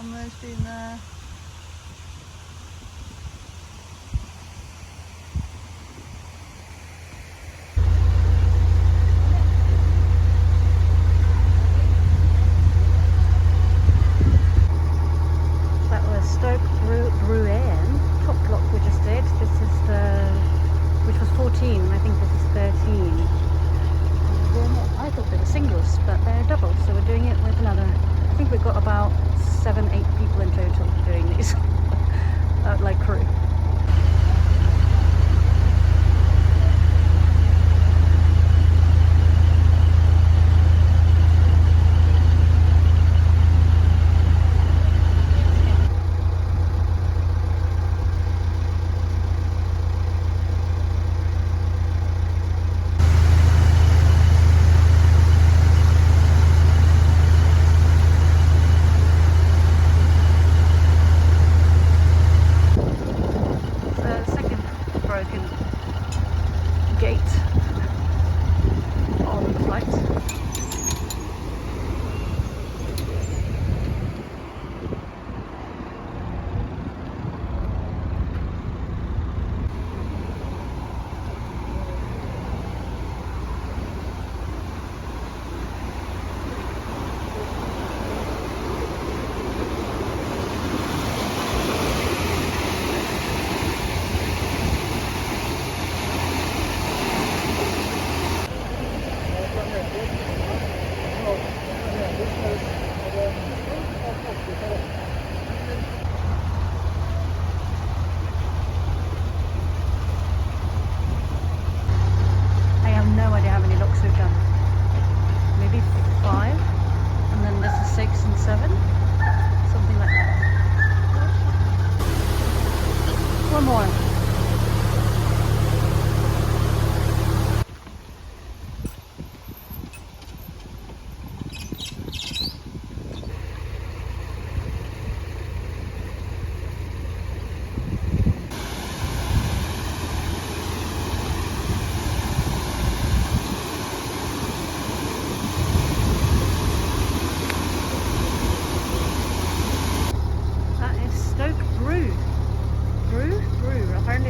almost been there. That was Stoke Bruerne, top block we just did. This is the, which was 14, and I think this is 13. I thought they were singles, but they're doubles, so we're doing it with another. I think we've got about 7-8 people in total doing these, like crew.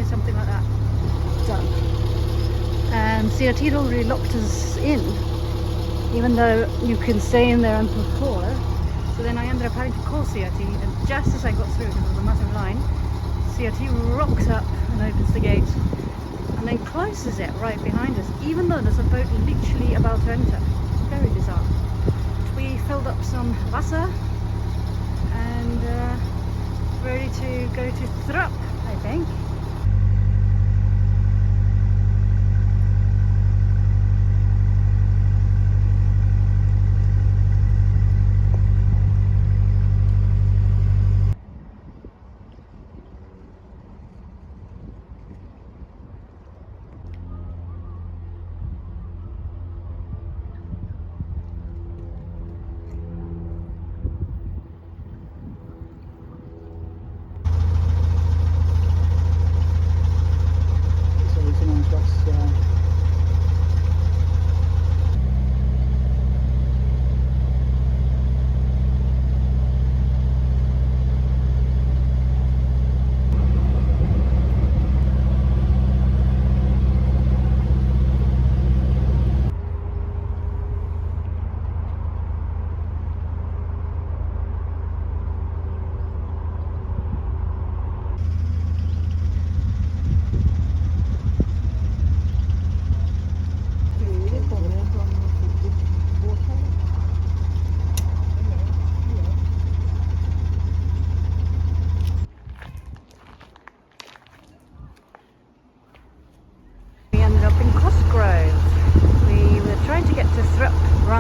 Something like that. Done. And CRT had already locked us in, even though you can stay in there until 4. So then I ended up having to call CRT, and just as I got through, because it was a massive line, CRT rocks up and opens the gate and then closes it right behind us, even though there's a boat literally about to enter. Very bizarre. We filled up some Wasser and ready to go to Thrupp, I think.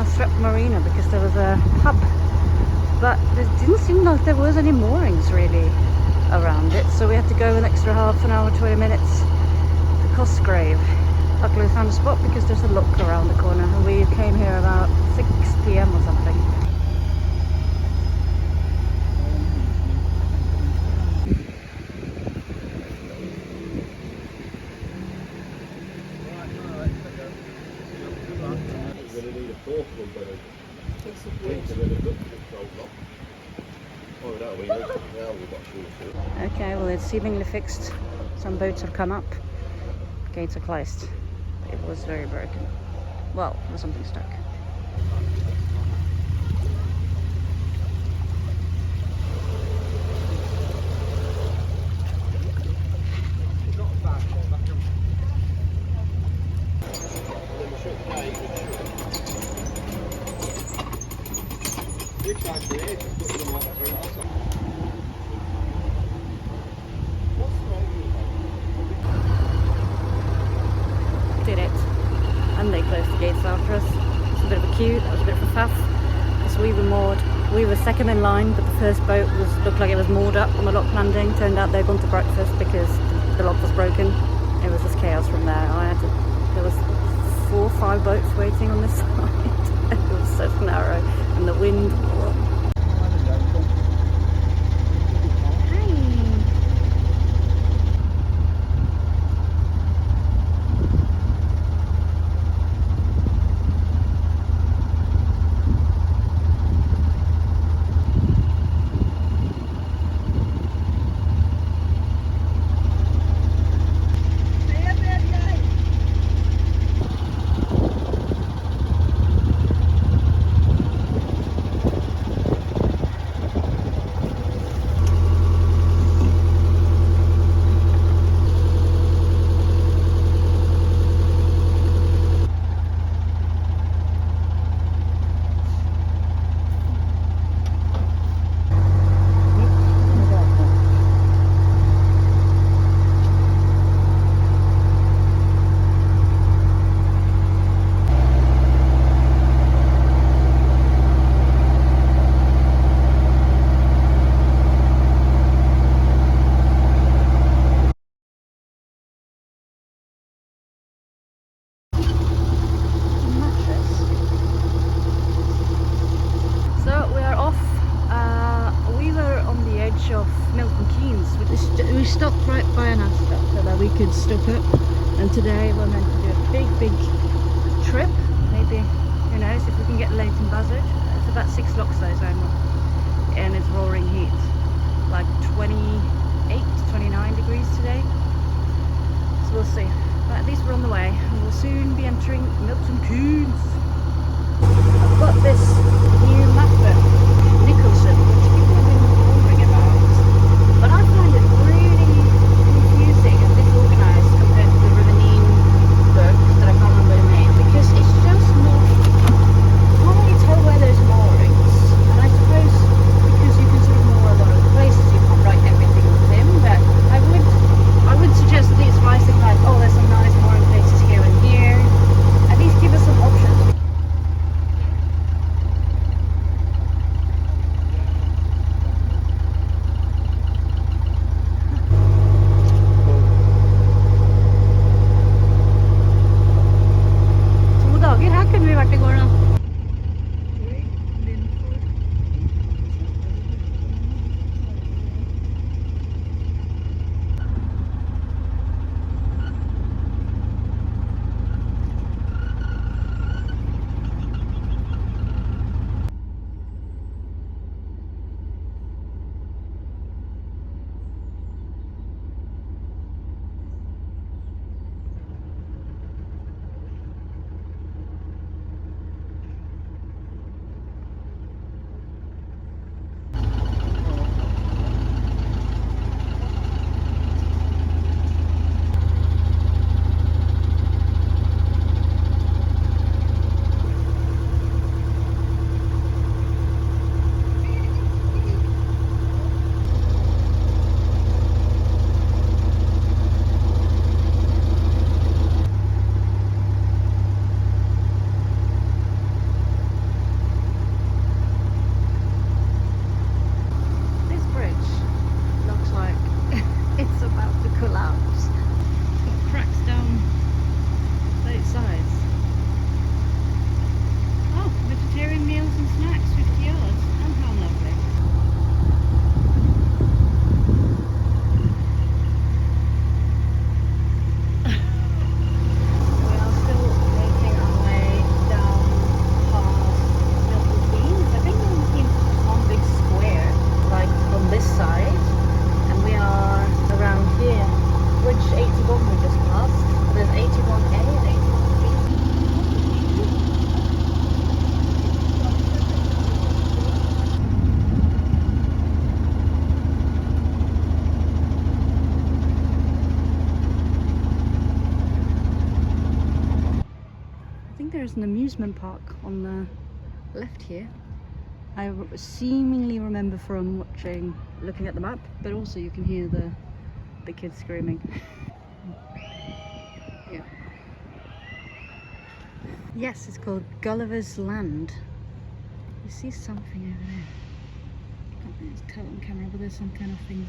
Stoke Marina because there was a pub, but it didn't seem like there was any moorings really around it, so we had to go an extra half an hour, 20 minutes to Cosgrave. Luckily we found a spot because there's a look around the corner, and we came here about 6 PM or something. Oh, that Okay, well it's seemingly fixed. Some boats have come up. Gates are closed. It was very broken. Well, there was something stuck. Did it, and they closed the gates after us. It was a bit of a queue. That was a bit of a faff because we were moored. We were second in line, but the first boat looked like it was moored up on the lock landing. Turned out they'd gone to breakfast because the lock was broken. It was just chaos from there. There was 4 or 5 boats waiting on this side. It was so narrow, and the wind. Of Milton Keynes. We stopped right by an ascot so that we could stop it, and today we're meant to do a big trip. Maybe, who knows, if we can get Leighton Buzzard. It's about 6 locks though, and it's roaring heat, like 28 to 29 degrees today, so we'll see, but at least we're on the way and we'll soon be entering Milton Keynes. I've got this new map book, Nicholson, which people have been wondering about, but I find it really confusing and disorganized compared to the Riverine book that I can't remember the name, because it's just not, can't really tell where there's moorings, and I suppose because you can sort of moor a lot of places, you can't write everything with him, but I would suggest at least writing like, oh, there's some nice mooring places here and here, at least give us some options. an amusement park on the left here. I seemingly remember from looking at the map, but also you can hear the kids screaming. Yeah. Yes, it's called Gulliver's Land. You see something over there. Can't really tell on camera, but there's some kind of things.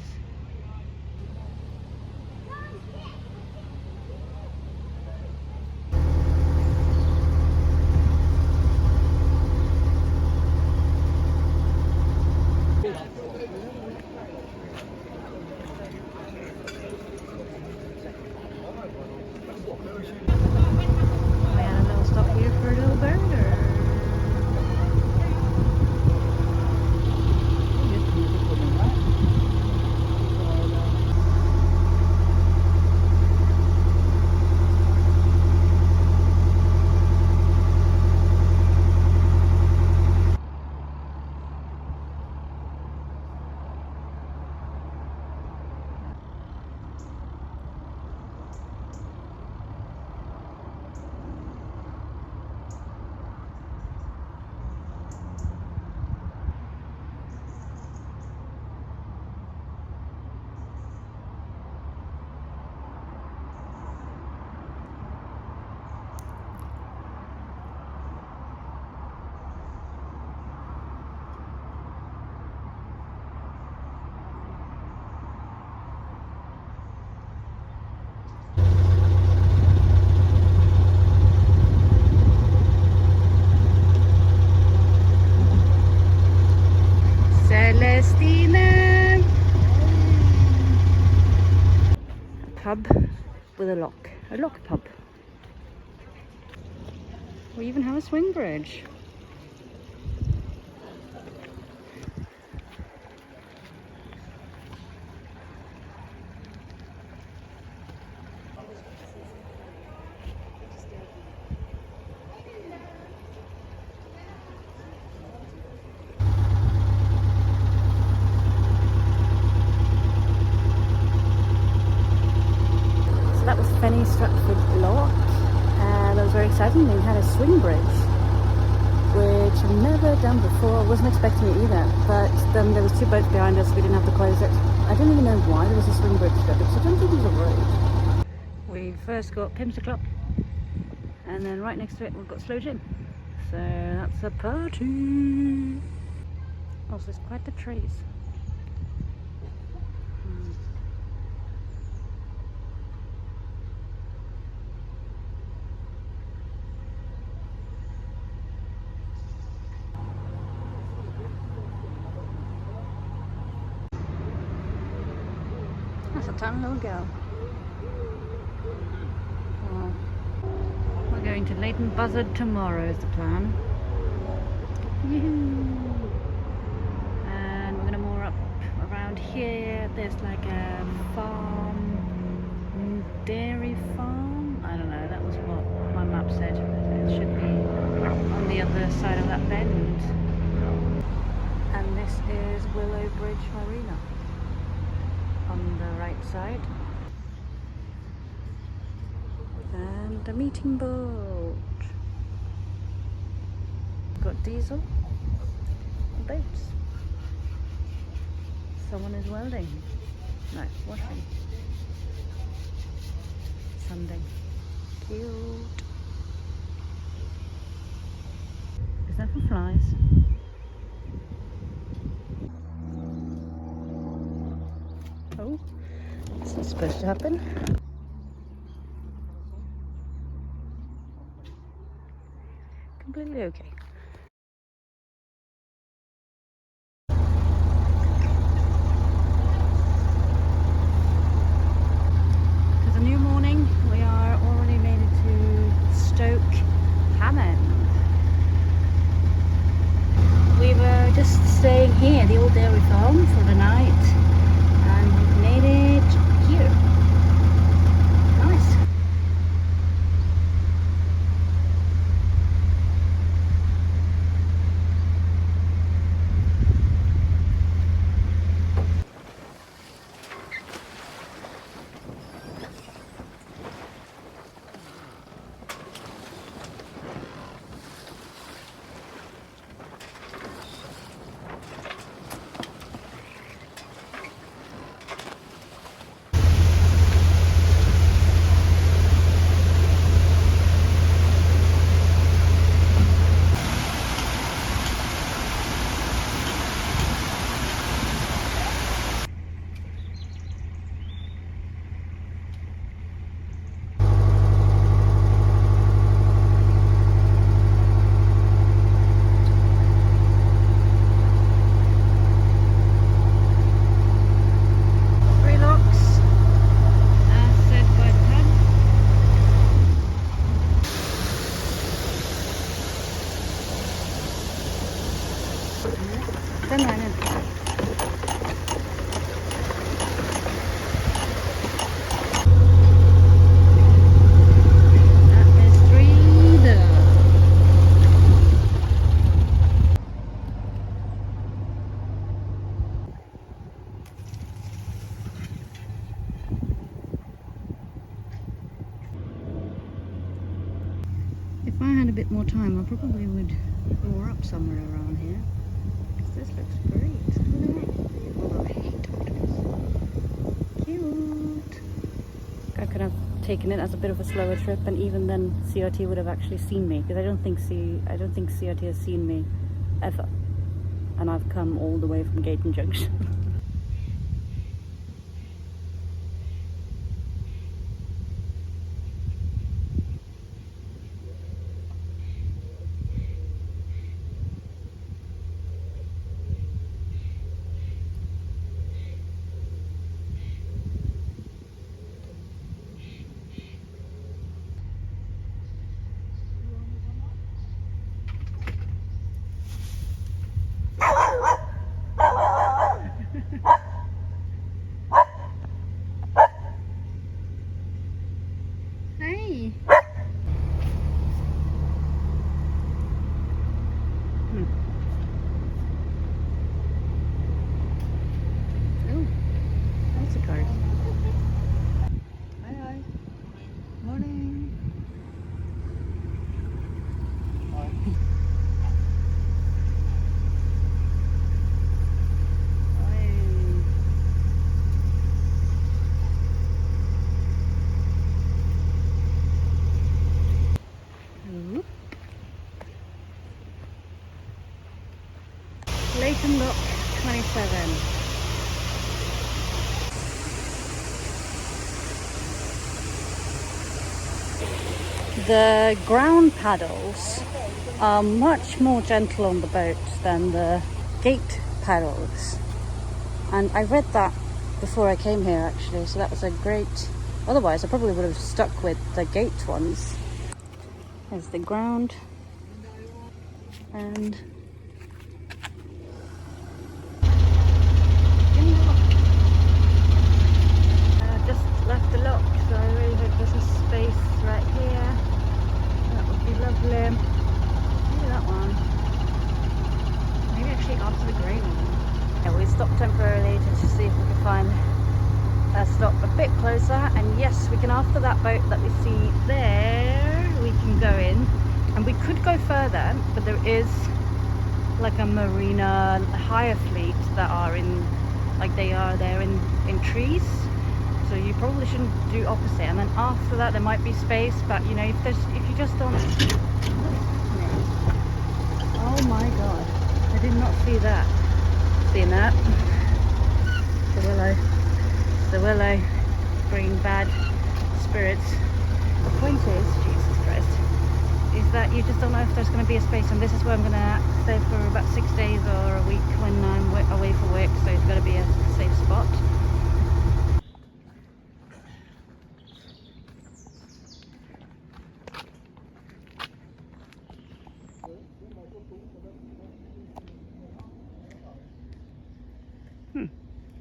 Pub with a lock pub. We even have a swing bridge. Stratford Lock, and that was very exciting. They had a swing bridge, which I've never done before. I wasn't expecting it either, but then there was two boats behind us. We didn't have to close it. I don't even know why there was a swing bridge there, because I don't think it was a road. We first got Pimster Club, and then right next to it we've got Slow Gym. So that's a party. Also, there's quite the trees. That's a tiny little girl. Well, we're going to Leighton Buzzard tomorrow is the plan. Yoo-hoo. And we're going to moor up around here. There's like a farm, dairy farm. I don't know, that was what my map said. It should be on the other side of that bend. And this is Willow Bridge Marina on the right side, and a meeting boat. Got diesel boats. Someone is welding. No, washing. Sunday. Cute. Is that for flies? Oh, this is supposed to happen. Completely okay. It's a new morning. We are already made it to Stoke Bruerne. We were just staying here, the old dairy farm, for the night. Made it here. Nice. spend a bit more time, I probably would moor up somewhere around here. This looks great. Look at that. Oh, I hate octopus. Cute. I could have taken it as a bit of a slower trip, and even then CRT would have actually seen me, because I don't think CRT has seen me ever, and I've come all the way from Leighton Junction. Hey. Oh, that's a card. Hi. Morning. Hi. Leighton Lock 27. The ground paddles are much more gentle on the boat than the gate paddles. And I read that before I came here actually, so that was a great... Otherwise I probably would have stuck with the gate ones. There's the ground. And just left the lock, so I really hope there's a space right here. That would be lovely. Maybe that one. Maybe actually after the grey one. Yeah, we stopped temporarily to see if we could find a stop a bit closer, and yes, we can. After that boat that we see there, we can go in, and we could go further, but there is like a marina hire fleet that are in, like they are there in trees, so you probably shouldn't do opposite. And then after that there might be space, but you know, if you just don't... Oh my god, I did not see that. Seen that? The willow bringing bad spirits. The point is, Jesus Christ, is that you just don't know if there's going to be a space, and this is where I'm going to stay for about 6 days or a week when I'm away for work, so it's got to be a safe spot.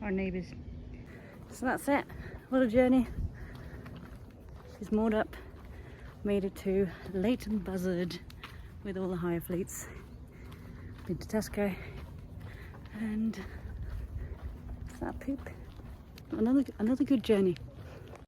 Our neighbours. So that's it. What a journey. She's moored up. Made it to Leighton Buzzard with all the hire fleets. Been to Tesco, and is that poop? Another good journey.